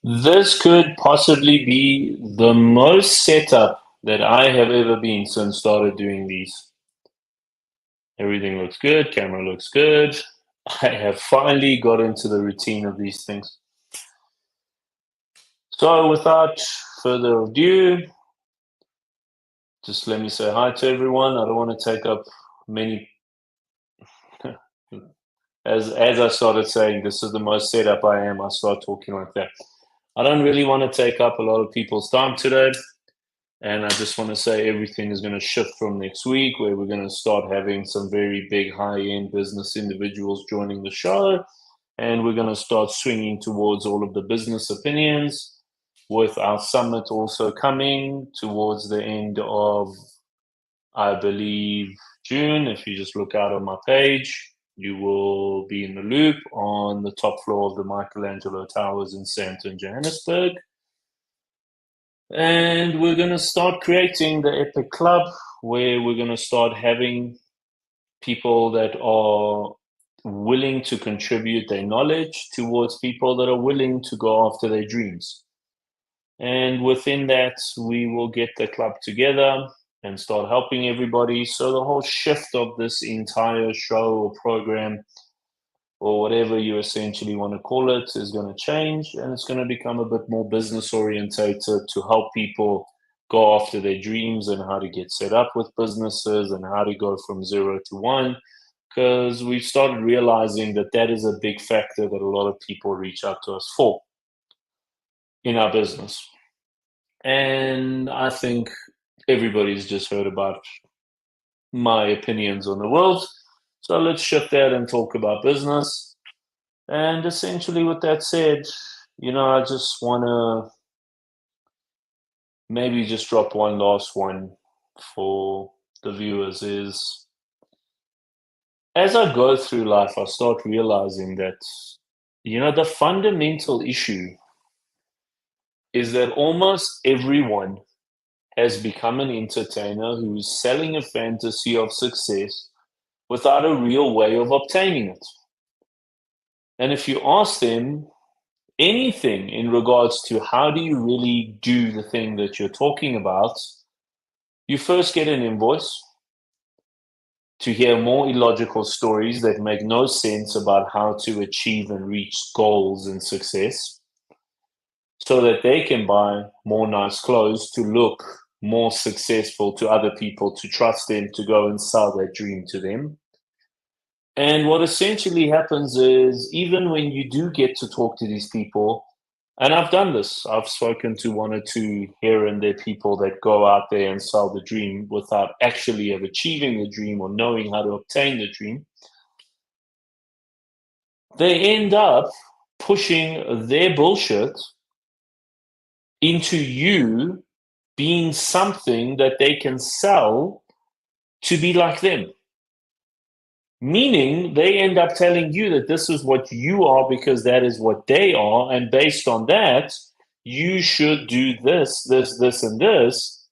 This could possibly be the most setup that I have ever been since started doing these. Everything looks good, camera looks good. I have finally got into the routine of these things. So without further ado, just let me say hi to everyone. I don't want to take up many as I started saying, this is the most set up I am, I start talking like that. I don't really want to take up a lot of people's time today. And I just want to say everything is going to shift from next week, where we're going to start having some very big high-end business individuals joining the show. And we're going to start swinging towards all of the business opinions, with our summit also coming towards the end of, I believe, June. If you just look out on my page, you will be in the loop on the top floor of the Michelangelo Towers in Sandton, Johannesburg. And we're going to start creating the Epic Club, where we're going to start having people that are willing to contribute their knowledge towards people that are willing to go after their dreams. And within that, we will get the club together and start helping everybody. So the whole shift of this entire show or program, or whatever you essentially want to call it, is going to change, and it's going to become a bit more business orientated to help people go after their dreams and how to get set up with businesses and how to go from 0 to 1, because we've started realizing that that is a big factor that a lot of people reach out to us for in our business. And I think everybody's just heard about my opinions on the world. So let's shift that and talk about business. And essentially, with that said, I just want to maybe just drop one last one for the viewers is, as I go through life, I start realizing that, the fundamental issue is that almost everyone has become an entertainer who's selling a fantasy of success without a real way of obtaining it. And if you ask them anything in regards to how do you really do the thing that you're talking about, you first get an invoice to hear more illogical stories that make no sense about how to achieve and reach goals and success, so that they can buy more nice clothes to look more successful to other people, to trust them to go and sell their dream to them. And what essentially happens is, even when you do get to talk to these people, and I've done this, I've spoken to one or two here and there people that go out there and sell the dream without actually of achieving the dream or knowing how to obtain the dream. They end up pushing their bullshit into you being something that they can sell to be like them. Meaning they end up telling you that this is what you are because that is what they are. And based on that, you should do this, this, this, and this.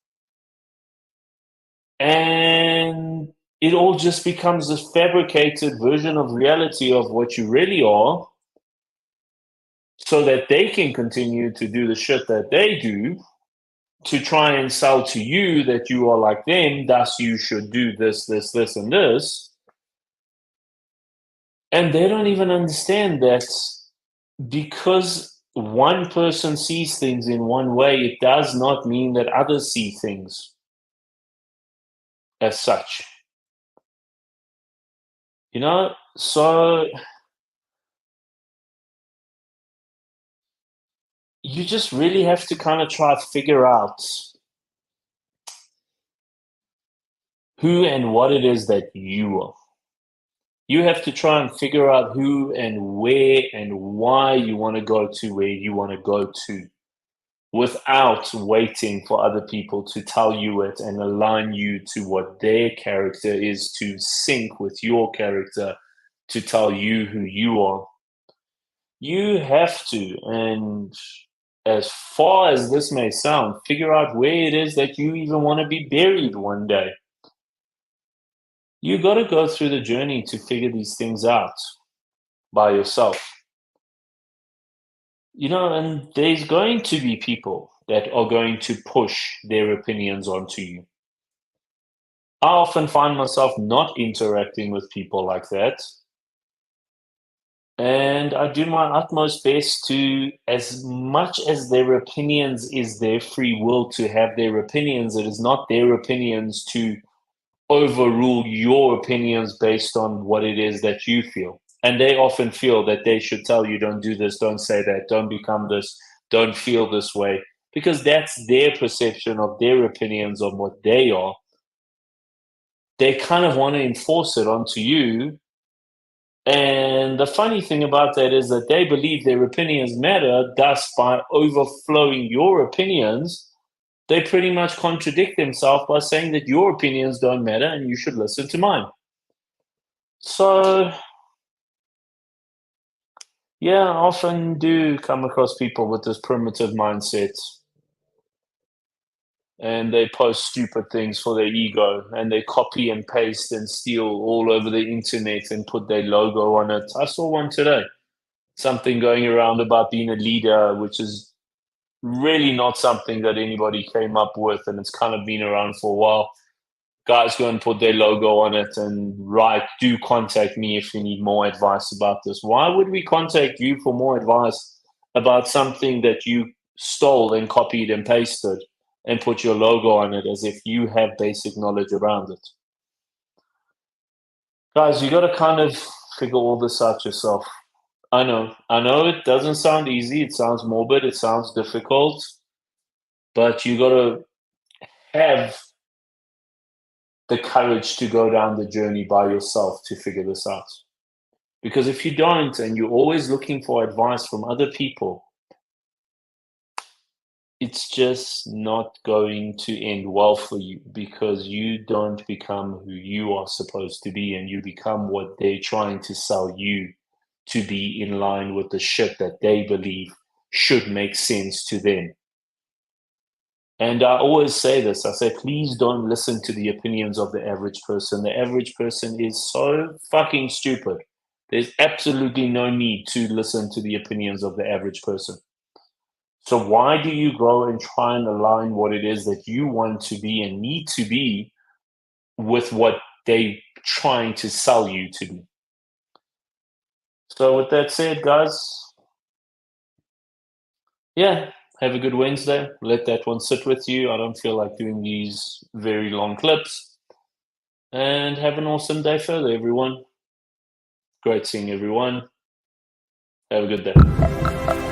And it all just becomes this fabricated version of reality of what you really are, so that they can continue to do the shit that they do to try and sell to you that you are like them, thus you should do this, this, this, and this. And they don't even understand that because one person sees things in one way, it does not mean that others see things as such. So you just really have to kind of try to figure out who and what it is that you are. You have to try and figure out who and where and why you want to go to where you want to go to, without waiting for other people to tell you it and align you to what their character is, to sync with your character, to tell you who you are. You have to, and as far as this may sound, figure out where it is that you even want to be buried one day. You got to go through the journey to figure these things out by yourself. And there's going to be people that are going to push their opinions onto you. I often find myself not interacting with people like that. And I do my utmost best to, as much as their opinions is their free will to have their opinions, it is not their opinions to overrule your opinions based on what it is that you feel. And they often feel that they should tell you, don't do this, don't say that, don't become this, don't feel this way, because that's their perception of their opinions on what they are. They kind of want to enforce it onto you. And the funny thing about that is that they believe their opinions matter, thus, by overflowing your opinions, they pretty much contradict themselves by saying that your opinions don't matter and you should listen to mine. So, yeah, I often do come across people with this primitive mindset and they post stupid things for their ego and they copy and paste and steal all over the internet and put their logo on it. I saw one today, something going around about being a leader, which is really not something that anybody came up with, and it's kind of been around for a while. Guys go and put their logo on it and write, do contact me if you need more advice about this. Why would we contact you for more advice about something that you stole and copied and pasted and put your logo on it as if you have basic knowledge around it? Guys, you got to kind of figure all this out yourself. I know it doesn't sound easy. It sounds morbid. It sounds difficult, but you got to have the courage to go down the journey by yourself to figure this out. Because if you don't, and you're always looking for advice from other people, it's just not going to end well for you because you don't become who you are supposed to be and you become what they're trying to sell you to be in line with the shit that they believe should make sense to them. And I always say this, I say, please don't listen to the opinions of the average person. The average person is so fucking stupid. There's absolutely no need to listen to the opinions of the average person. So why do you go and try and align what it is that you want to be and need to be with what they trying to sell you to be? So with that said, guys, yeah, have a good Wednesday. Let that one sit with you. I don't feel like doing these very long clips. And have an awesome day further, everyone. Great seeing everyone. Have a good day.